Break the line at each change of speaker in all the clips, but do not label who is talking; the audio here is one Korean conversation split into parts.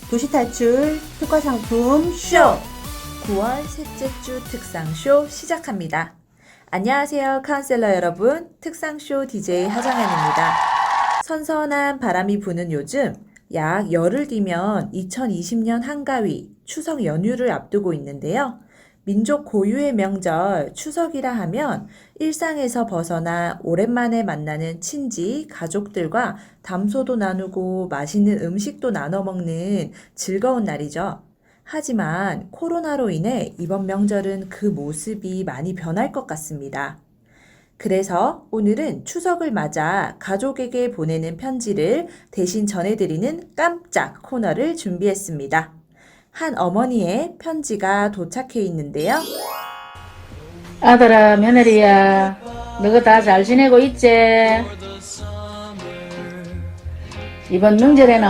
도시탈출 특화상품 쇼!
9월 셋째 주 특상쇼 시작합니다. 안녕하세요 카운셀러 여러분, 특상쇼 DJ 하정연입니다. 선선한 바람이 부는 요즘 약 열흘 뒤면 2020년 한가위 추석 연휴를 앞두고 있는데요. 민족 고유의 명절 추석이라 하면 일상에서 벗어나 오랜만에 만나는 친지, 가족들과 담소도 나누고 맛있는 음식도 나눠 먹는 즐거운 날이죠. 하지만 코로나로 인해 이번 명절은 그 모습이 많이 변할 것 같습니다. 그래서 오늘은 추석을 맞아 가족에게 보내는 편지를 대신 전해드리는 깜짝 코너를 준비했습니다. 한 어머니의 편지가 도착해 있는데요.
아들아, 며느리야, 너가 다 잘 지내고 있지? 이번 명절에는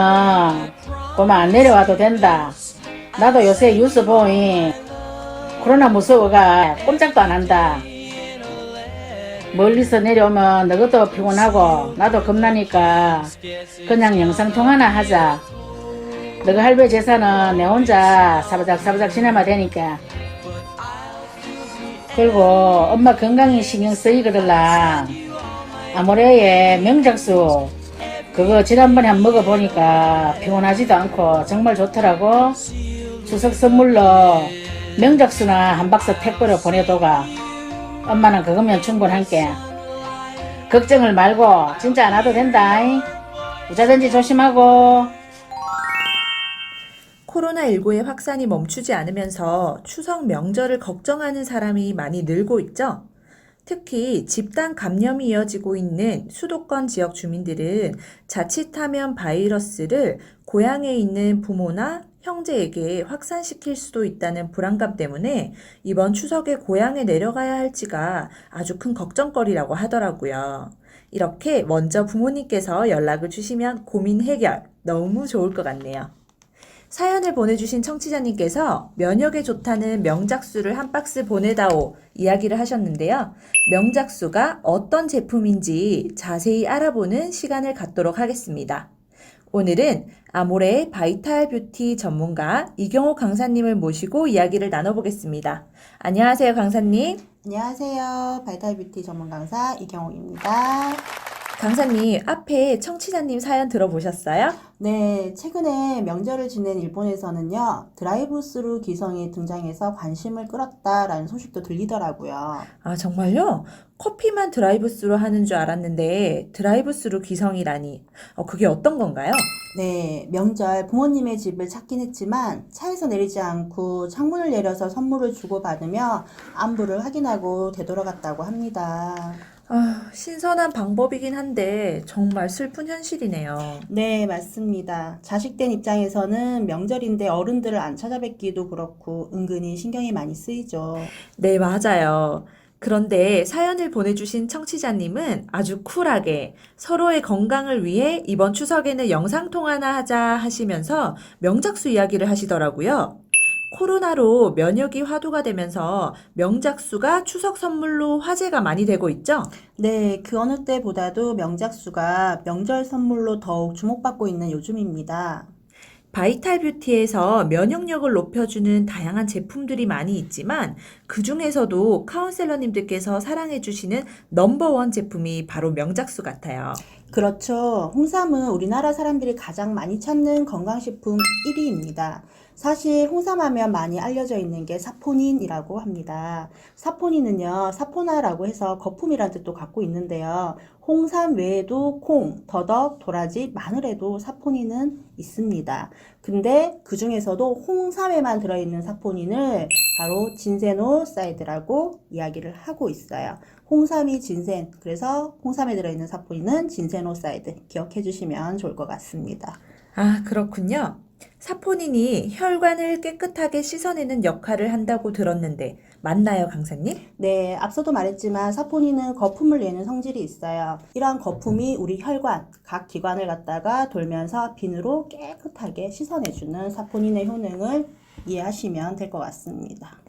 고마 안 내려와도 된다. 나도 요새 뉴스 보니 코로나 무서워가 꼼짝도 안 한다. 멀리서 내려오면 너것도 피곤하고 나도 겁나니까 그냥 영상통화나 하자. 너가 할배 제사는 내 혼자 사바닥 지내면 되니까. 그리고 엄마 건강에 신경 쓰이거들라. 아모레의 명작수 그거 지난번에 한번 먹어보니까 피곤하지도 않고 정말 좋더라고. 추석 선물로 명작수나 한 박스 택배로 보내도가. 엄마는 그거면 충분한게. 걱정을 말고 진짜 안 와도 된다. 부자든지 조심하고.
코로나19의 확산이 멈추지 않으면서 추석 명절을 걱정하는 사람이 많이 늘고 있죠. 특히 집단 감염이 이어지고 있는 수도권 지역 주민들은 자칫하면 바이러스를 고향에 있는 부모나 형제에게 확산시킬 수도 있다는 불안감 때문에 이번 추석에 고향에 내려가야 할지가 아주 큰 걱정거리라고 하더라고요. 이렇게 먼저 부모님께서 연락을 주시면 고민 해결 너무 좋을 것 같네요. 사연을 보내주신 청취자님께서 면역에 좋다는 명작수를 한 박스 보내다오 이야기를 하셨는데요. 명작수가 어떤 제품인지 자세히 알아보는 시간을 갖도록 하겠습니다. 오늘은 아모레 바이탈 뷰티 전문가 이경호 강사님을 모시고 이야기를 나눠보겠습니다. 안녕하세요, 강사님.
안녕하세요. 바이탈 뷰티 전문 강사 이경옥입니다.
강사님, 앞에 청취자님 사연 들어보셨어요?
네, 최근에 명절을 지낸 일본에서는요, 드라이브스루 기성이 등장해서 관심을 끌었다라는 소식도 들리더라고요.
아, 정말요? 커피만 드라이브스루 하는 줄 알았는데 드라이브스루 기성이라니. 그게 어떤 건가요?
네, 명절 부모님의 집을 찾긴 했지만 차에서 내리지 않고 창문을 내려서 선물을 주고받으며 안부를 확인하고 되돌아갔다고 합니다.
아, 신선한 방법이긴 한데 정말 슬픈 현실이네요.
네, 맞습니다. 자식된 입장에서는 명절인데 어른들을 안 찾아뵙기도 그렇고 은근히 신경이 많이 쓰이죠.
네, 맞아요. 그런데 사연을 보내주신 청취자님은 아주 쿨하게 서로의 건강을 위해 이번 추석에는 영상통화나 하자 하시면서 명작수 이야기를 하시더라고요. 코로나로 면역이 화두가 되면서 명작수가 추석 선물로 화제가 많이 되고 있죠?
네, 그 어느 때보다도 명작수가 명절 선물로 더욱 주목받고 있는 요즘입니다.
바이탈 뷰티에서 면역력을 높여주는 다양한 제품들이 많이 있지만 그 중에서도 카운셀러님들께서 사랑해주시는 넘버원 제품이 바로 명작수 같아요.
그렇죠. 홍삼은 우리나라 사람들이 가장 많이 찾는 건강식품 1위입니다. 사실 홍삼하면 많이 알려져 있는 게 사포닌이라고 합니다. 사포닌은요, 사포나라고 해서 거품이란 뜻도 갖고 있는데요. 홍삼 외에도 콩, 더덕, 도라지, 마늘에도 사포닌은 있습니다. 근데 그 중에서도 홍삼에만 들어있는 사포닌을 바로 진세노사이드라고 이야기를 하고 있어요. 홍삼이 진센, 그래서 홍삼에 들어있는 사포닌은 진세노사이드 기억해 주시면 좋을 것 같습니다.
아, 그렇군요. 사포닌이 혈관을 깨끗하게 씻어내는 역할을 한다고 들었는데 맞나요, 강사님?
네, 앞서도 말했지만 사포닌은 거품을 내는 성질이 있어요. 이러한 거품이 우리 혈관, 각 기관을 갖다가 돌면서 비누로 깨끗하게 씻어내주는 사포닌의 효능을 이해하시면 될 것 같습니다.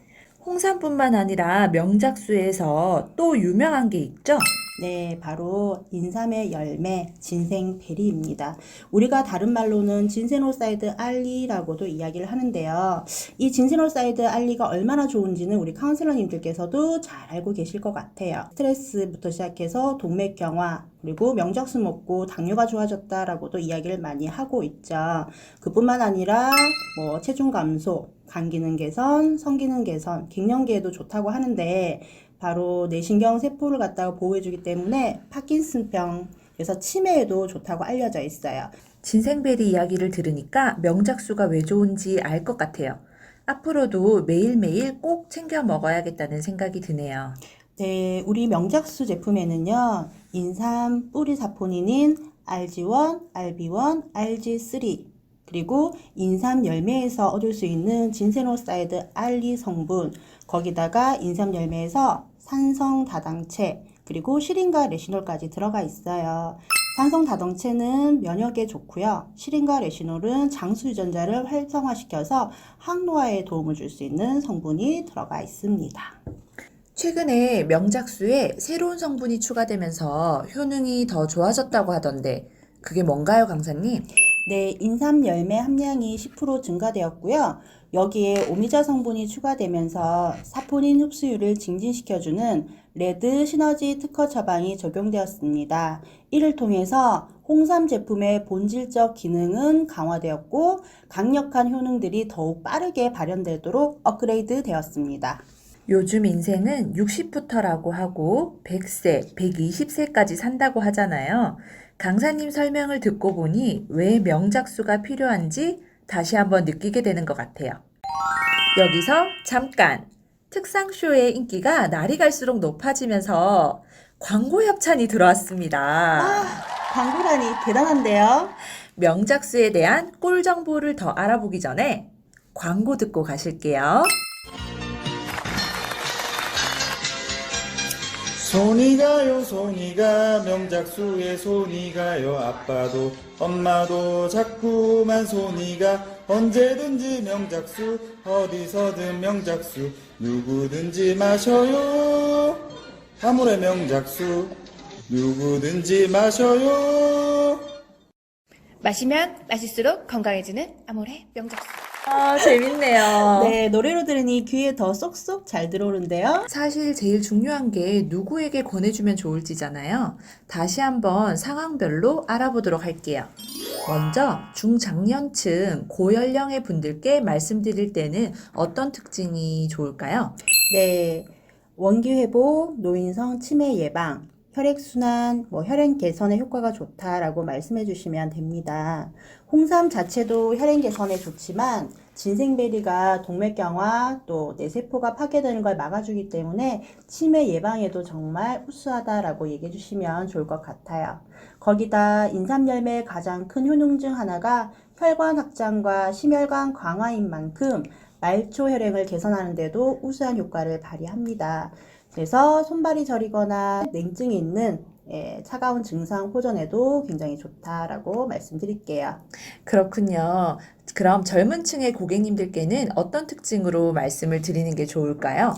홍삼뿐만 아니라 명작수에서 또 유명한 게 있죠?
네, 바로 인삼의 열매, 진생베리입니다. 우리가 다른 말로는 진세노사이드 알리라고도 이야기를 하는데요. 이 진세노사이드 알리가 얼마나 좋은지는 우리 카운셀러님들께서도 잘 알고 계실 것 같아요. 스트레스부터 시작해서 동맥경화, 그리고 명작수 먹고 당뇨가 좋아졌다라고도 이야기를 많이 하고 있죠. 그뿐만 아니라 뭐 체중 감소, 간 기능 개선, 성기능 개선, 갱년기에도 좋다고 하는데 바로 뇌신경 세포를 갖다가 보호해주기 때문에 파킨슨병, 그래서 치매에도 좋다고 알려져 있어요.
진생베리 이야기를 들으니까 명작수가 왜 좋은지 알 것 같아요. 앞으로도 매일매일 꼭 챙겨 먹어야겠다는 생각이 드네요.
네, 우리 명작수 제품에는요, 인삼 뿌리 사포닌인 RG1, RB1, RG3, 그리고 인삼 열매에서 얻을 수 있는 진세노사이드 알리 성분, 거기다가 인삼 열매에서 산성 다당체, 그리고 시린과 레시놀까지 들어가 있어요. 산성 다당체는 면역에 좋고요. 시린과 레시놀은 장수 유전자를 활성화시켜서 항노화에 도움을 줄 수 있는 성분이 들어가 있습니다.
최근에 명작수에 새로운 성분이 추가되면서 효능이 더 좋아졌다고 하던데 그게 뭔가요, 강사님?
네, 인삼 열매 함량이 10% 증가되었고요. 여기에 오미자 성분이 추가되면서 사포닌 흡수율을 증진시켜주는 레드 시너지 특허 처방이 적용되었습니다. 이를 통해서 홍삼 제품의 본질적 기능은 강화되었고 강력한 효능들이 더욱 빠르게 발현되도록 업그레이드 되었습니다.
요즘 인생은 60부터라고 하고 100세, 120세까지 산다고 하잖아요. 강사님 설명을 듣고 보니 왜 명작수가 필요한지 다시 한번 느끼게 되는 것 같아요. 여기서 잠깐! 특상쇼의 인기가 날이 갈수록 높아지면서 광고 협찬이 들어왔습니다.
광고라니 대단한데요?
명작수에 대한 꿀 정보를 더 알아보기 전에 광고 듣고 가실게요.
손이 가요 손이 가 명작수에 손이 가요 아빠도 엄마도 자꾸만 손이 가 언제든지 명작수 어디서든 명작수 누구든지 마셔요 아무래 명작수 누구든지 마셔요.
마시면 마실수록 건강해지는 아모레 명작수.
재밌네요.
네, 노래로 들으니 귀에 더 쏙쏙 잘 들어오는데요.
사실 제일 중요한 게 누구에게 권해주면 좋을지잖아요. 다시 한번 상황별로 알아보도록 할게요. 먼저 중장년층 고연령의 분들께 말씀드릴 때는 어떤 특징이 좋을까요?
네, 원기 회복, 노인성 치매 예방, 혈액순환, 혈행 개선에 효과가 좋다라고 말씀해 주시면 됩니다. 홍삼 자체도 혈행 개선에 좋지만 진생베리가 동맥경화 또 뇌세포가 파괴되는 걸 막아주기 때문에 치매 예방에도 정말 우수하다라고 얘기해 주시면 좋을 것 같아요. 거기다 인삼열매의 가장 큰 효능 중 하나가 혈관 확장과 심혈관 강화인 만큼 말초 혈행을 개선하는 데도 우수한 효과를 발휘합니다. 그래서 손발이 저리거나 냉증이 있는 차가운 증상 호전에도 굉장히 좋다라고 말씀드릴게요.
그렇군요. 그럼 젊은 층의 고객님들께는 어떤 특징으로 말씀을 드리는 게 좋을까요?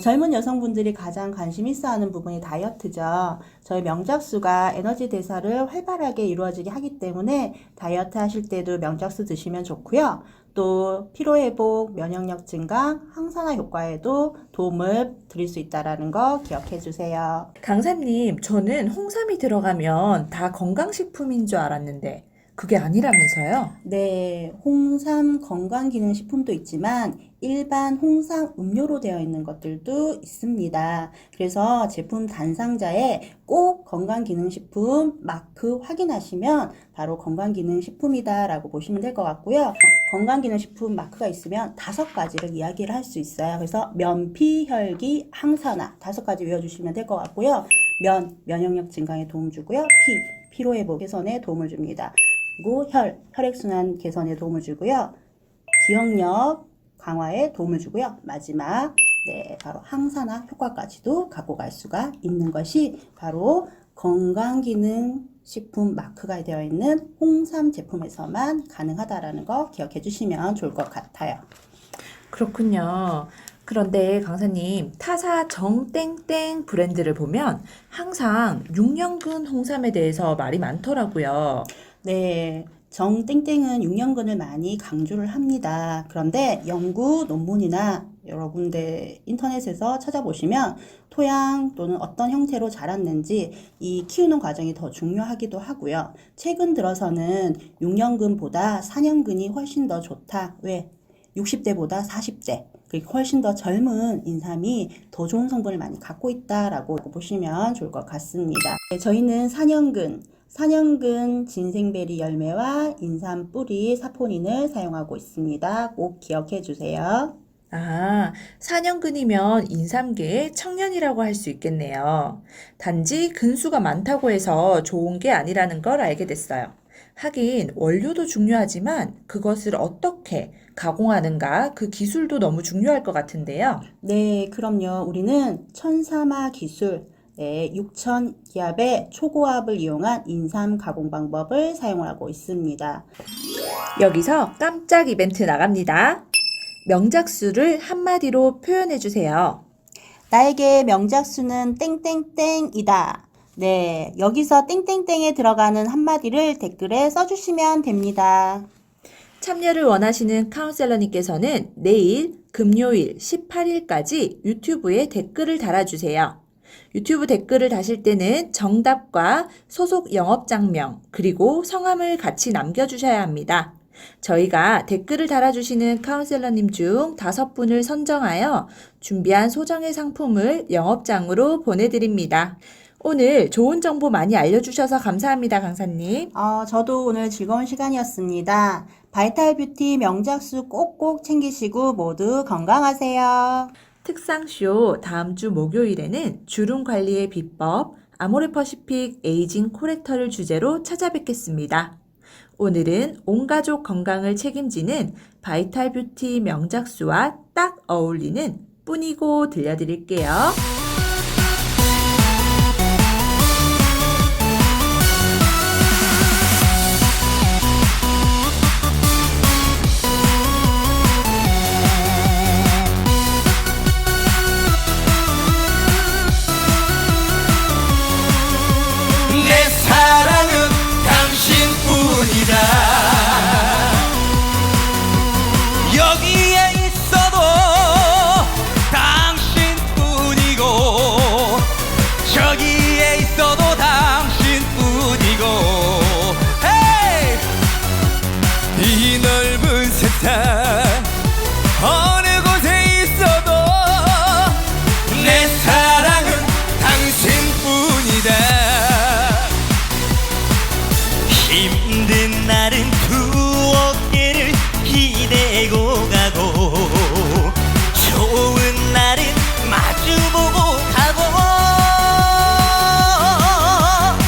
젊은 여성분들이 가장 관심 있어 하는 부분이 다이어트죠. 저희 명작수가 에너지 대사를 활발하게 이루어지게 하기 때문에 다이어트 하실 때도 명작수 드시면 좋고요. 또 피로회복, 면역력 증강, 항산화 효과에도 도움을 드릴 수 있다는 거 기억해 주세요.
강사님, 저는 홍삼이 들어가면 다 건강식품인 줄 알았는데 그게 아니라면서요?
네, 홍삼 건강기능식품도 있지만 일반 홍삼 음료로 되어 있는 것들도 있습니다. 그래서 제품 단상자에 꼭 건강기능식품 마크 확인하시면 바로 건강기능식품이다 라고 보시면 될 것 같고요. 건강기능식품 마크가 있으면 5가지를 이야기를 할 수 있어요. 그래서 면, 피, 혈기, 항산화 5가지 외워주시면 될 것 같고요. 면, 면역력 증강에 도움 주고요. 피, 피로회복 개선에 도움을 줍니다. 그리고 혈액순환 개선에 도움을 주고요. 기억력 강화에 도움을 주고요. 마지막, 바로 항산화 효과까지도 갖고 갈 수가 있는 것이 바로 건강기능식품 마크가 되어 있는 홍삼 제품에서만 가능하다라는 거 기억해 주시면 좋을 것 같아요.
그렇군요. 그런데 강사님, 타사 정땡땡 브랜드를 보면 항상 6년근 홍삼에 대해서 말이 많더라고요.
네, 정땡땡은 6년근을 많이 강조를 합니다. 그런데 연구 논문이나 여러 군데 인터넷에서 찾아보시면 토양 또는 어떤 형태로 자랐는지 이 키우는 과정이 더 중요하기도 하고요. 최근 들어서는 6년근보다 4년근이 훨씬 더 좋다. 왜? 60대보다 40대, 그리고 훨씬 더 젊은 인삼이 더 좋은 성분을 많이 갖고 있다라고 보시면 좋을 것 같습니다. 네, 저희는 4년근 진생베리 열매와 인삼 뿌리 사포닌을 사용하고 있습니다. 꼭 기억해 주세요.
아, 4년근이면 인삼계의 청년이라고 할 수 있겠네요. 단지 근수가 많다고 해서 좋은 게 아니라는 걸 알게 됐어요. 하긴 원료도 중요하지만 그것을 어떻게 가공하는가 그 기술도 너무 중요할 것 같은데요.
네, 그럼요. 우리는 천사마 기술, 6000기압의 초고압을 이용한 인삼 가공 방법을 사용하고 있습니다.
여기서 깜짝 이벤트 나갑니다. 명작수를 한마디로 표현해 주세요.
나에게 명작수는 땡땡땡이다. 네, 여기서 땡땡땡에 들어가는 한마디를 댓글에 써주시면 됩니다.
참여를 원하시는 카운셀러님께서는 내일 금요일 18일까지 유튜브에 댓글을 달아주세요. 유튜브 댓글을 다실 때는 정답과 소속 영업장명 그리고 성함을 같이 남겨주셔야 합니다. 저희가 댓글을 달아주시는 카운셀러님 중 5분을 선정하여 준비한 소정의 상품을 영업장으로 보내드립니다. 오늘 좋은 정보 많이 알려주셔서 감사합니다, 강사님.
저도 오늘 즐거운 시간이었습니다. 바이탈 뷰티 명작수 꼭꼭 챙기시고 모두 건강하세요.
특상쇼 다음 주 목요일에는 주름 관리의 비법, 아모레퍼시픽 에이징 코렉터를 주제로 찾아뵙겠습니다. 오늘은 온 가족 건강을 책임지는 바이탈 뷰티 명작수와 딱 어울리는 뿐이고 들려드릴게요.
내 사랑은 당신뿐이다. 여기에 있어도 당신뿐이고 저기에 있어도 당신뿐이고 헤이! 이 넓은 세상 어느 곳에 있어도 내 사랑은 당신뿐이다. 힘든 날은 두 어깨를 기대고 가고 좋은 날은 마주보고 가고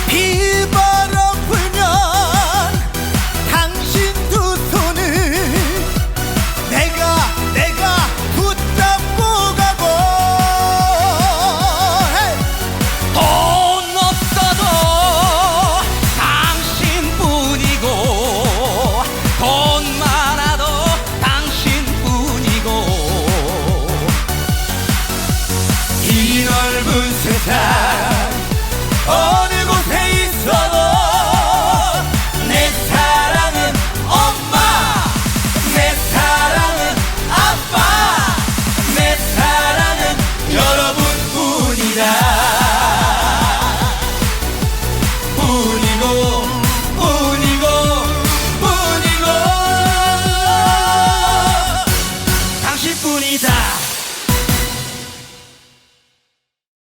비바람 불면 당신 두 손을 내가 붙잡고 가고 돈 없어도 당신뿐이고 돈 많아도 당신뿐이고 이 넓은 세상 어느 곳에 있어도 내 사랑은 엄마 내 사랑은 아빠 내 사랑은 여러분뿐이다. 뿐이고 당신뿐이다.